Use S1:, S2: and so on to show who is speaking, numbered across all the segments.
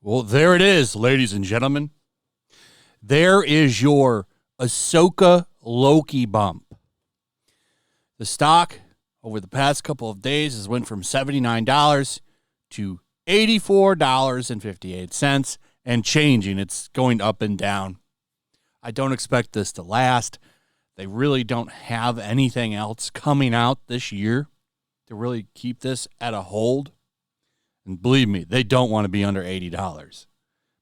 S1: Well, there it is, ladies and gentlemen. There is your Ahsoka Loki bump. The stock over the past couple of days has went from $79 to $84.58 and changing. It's going up and down. I don't expect this to last. They really don't have anything else coming out this year to really keep this at a hold. And believe me, they don't want to be under $80.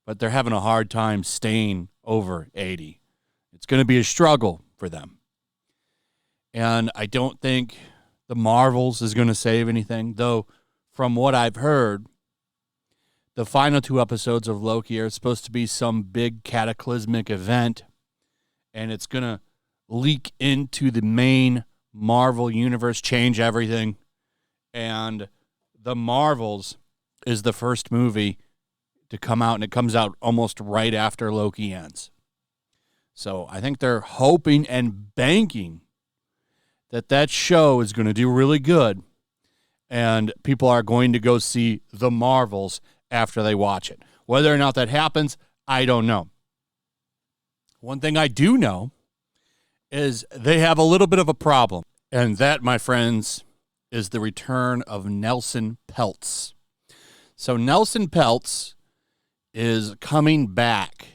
S1: But they're having a hard time staying over 80. It's going to be a struggle for them. And I don't think the Marvels is going to save anything, though from what I've heard, the final 2 episodes of Loki are supposed to be some big cataclysmic event, and it's going to leak into the main Marvel universe, change everything. And the Marvels is the first movie to come out, and it comes out almost right after Loki ends. So I think they're hoping and banking that that show is going to do really good, and people are going to go see the Marvels after they watch it. Whether or not that happens, I don't know. One thing I do know is they have a little bit of a problem, and that, my friends, is the return of Nelson Peltz. So Nelson Peltz is coming back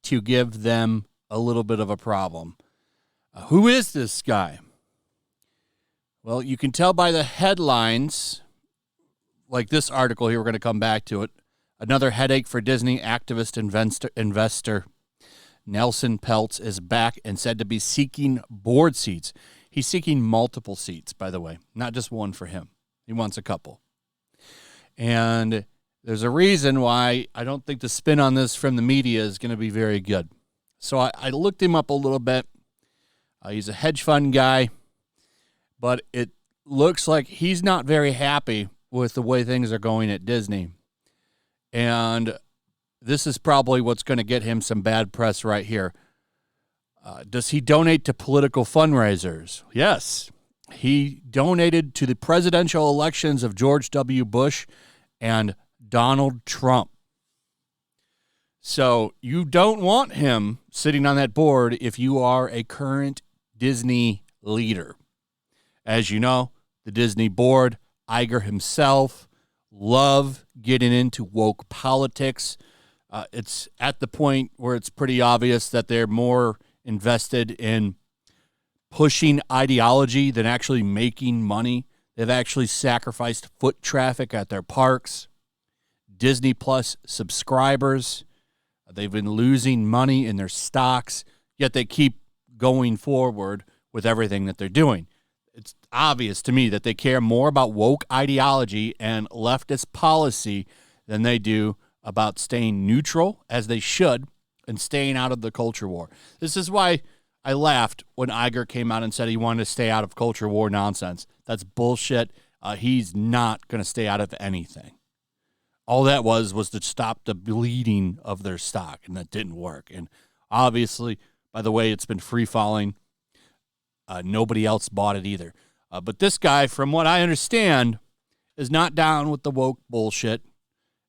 S1: to give them a little bit of a problem. Who is this guy? Well, you can tell by the headlines, like this article here, we're going to come back to it. Another headache for Disney activist investor Nelson Peltz is back and said to be seeking board seats. He's seeking multiple seats, by the way, not just one for him. He wants a couple. And there's a reason why I don't think the spin on this from the media is going to be very good. So I looked him up a little bit. He's a hedge fund guy, but it looks like he's not very happy with the way things are going at Disney. And this is probably what's going to get him some bad press right here. Does he donate to political fundraisers? Yes. He donated to the presidential elections of George W. Bush and Donald Trump. So you don't want him sitting on that board if you are a current Disney leader. As you know, the Disney board, Iger himself, love getting into woke politics. It's at the point where it's pretty obvious that they're more invested in pushing ideology than actually making money. They've actually sacrificed foot traffic at their parks, Disney Plus subscribers. They've been losing money in their stocks, yet they keep going forward with everything that they're doing. It's obvious to me that they care more about woke ideology and leftist policy than they do about staying neutral, as they should, and staying out of the culture war. This is why I laughed when Iger came out and said he wanted to stay out of culture war nonsense. That's bullshit. He's not going to stay out of anything. All that was to stop the bleeding of their stock, and that didn't work. And obviously, by the way, it's been free-falling. Nobody else bought it either. But this guy, from what I understand, is not down with the woke bullshit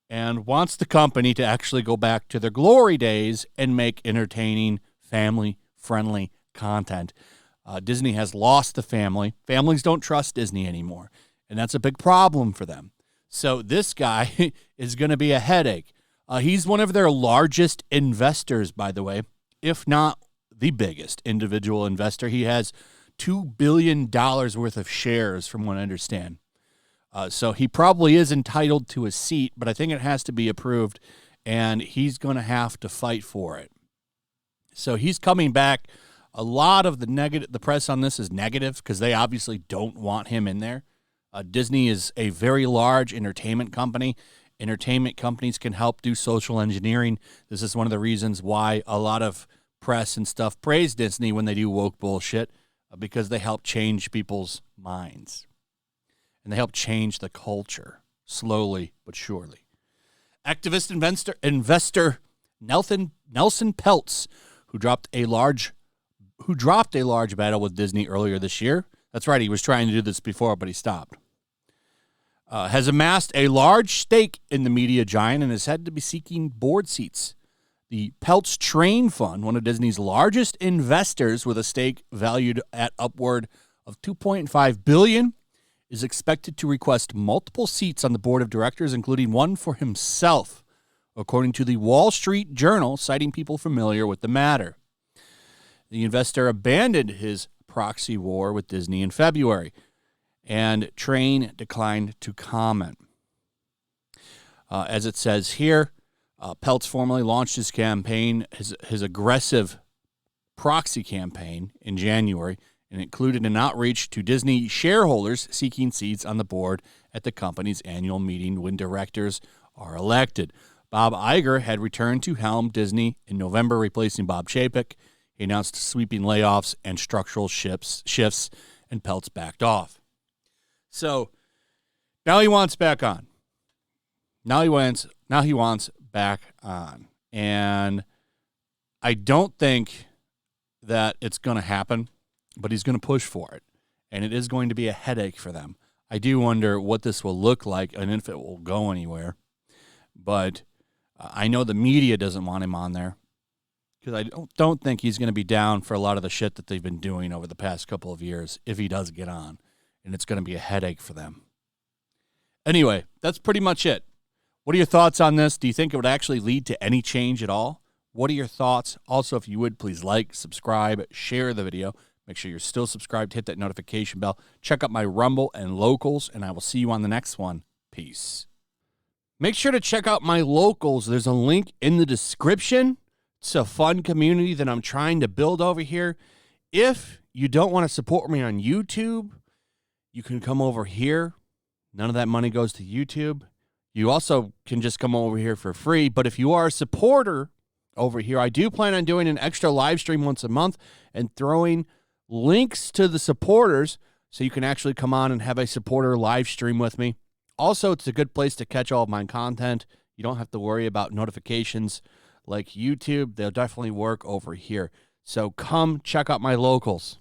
S1: and wants the company to actually go back to their glory days and make entertaining, family-friendly content. Disney has lost the family. Families don't trust Disney anymore, and that's a big problem for them. So this guy is going to be a headache. He's one of their largest investors, by the way, if not the biggest individual investor. He has $2 billion worth of shares, from what I understand. So he probably is entitled to a seat, but I think it has to be approved, and he's going to have to fight for it. So he's coming back. A lot of the press on this is negative because they obviously don't want him in there. Disney is a very large entertainment company. Entertainment companies can help do social engineering. This is one of the reasons why a lot of press and stuff praise Disney when they do woke bullshit, because they help change people's minds. And they help change the culture, slowly but surely. Activist investor Nelson Peltz, who who dropped a large battle with Disney earlier this year. That's right, he was trying to do this before, but he stopped. Has amassed a large stake in the media giant and is said to be seeking board seats. The Peltz Train Fund, one of Disney's largest investors with a stake valued at upward of $2.5 billion, is expected to request multiple seats on the board of directors, including one for himself, according to the Wall Street Journal, citing people familiar with the matter. The investor abandoned his proxy war with Disney in February, and Train declined to comment. As it says here, Peltz formally launched his campaign, his aggressive proxy campaign in January, and included an outreach to Disney shareholders seeking seats on the board at the company's annual meeting when directors are elected. Bob Iger had returned to helm Disney in November, replacing Bob Chapek. He announced sweeping layoffs and structural shifts, and Peltz backed off. So now he wants back on. Now he wants back on. And I don't think that it's going to happen, but he's going to push for it. And it is going to be a headache for them. I do wonder what this will look like and if it will go anywhere. But I know the media doesn't want him on there because I don't think he's going to be down for a lot of the shit that they've been doing over the past couple of years if he does get on. And it's going to be a headache for them. Anyway, that's pretty much it. What are your thoughts on this? Do you think it would actually lead to any change at all? What are your thoughts? Also, if you would, please like, subscribe, share the video. Make sure you're still subscribed. Hit that notification bell. Check out my Rumble and Locals, and I will see you on the next one. Peace. Make sure to check out my Locals. There's a link in the description. It's a fun community that I'm trying to build over here. If you don't want to support me on YouTube, you can come over here. None of that money goes to YouTube. You also can just come over here for free. But if you are a supporter over here, I do plan on doing an extra live stream once a month and throwing links to the supporters so you can actually come on and have a supporter live stream with me. Also, it's a good place to catch all of my content. You don't have to worry about notifications like YouTube. They'll definitely work over here. So come check out my Locals.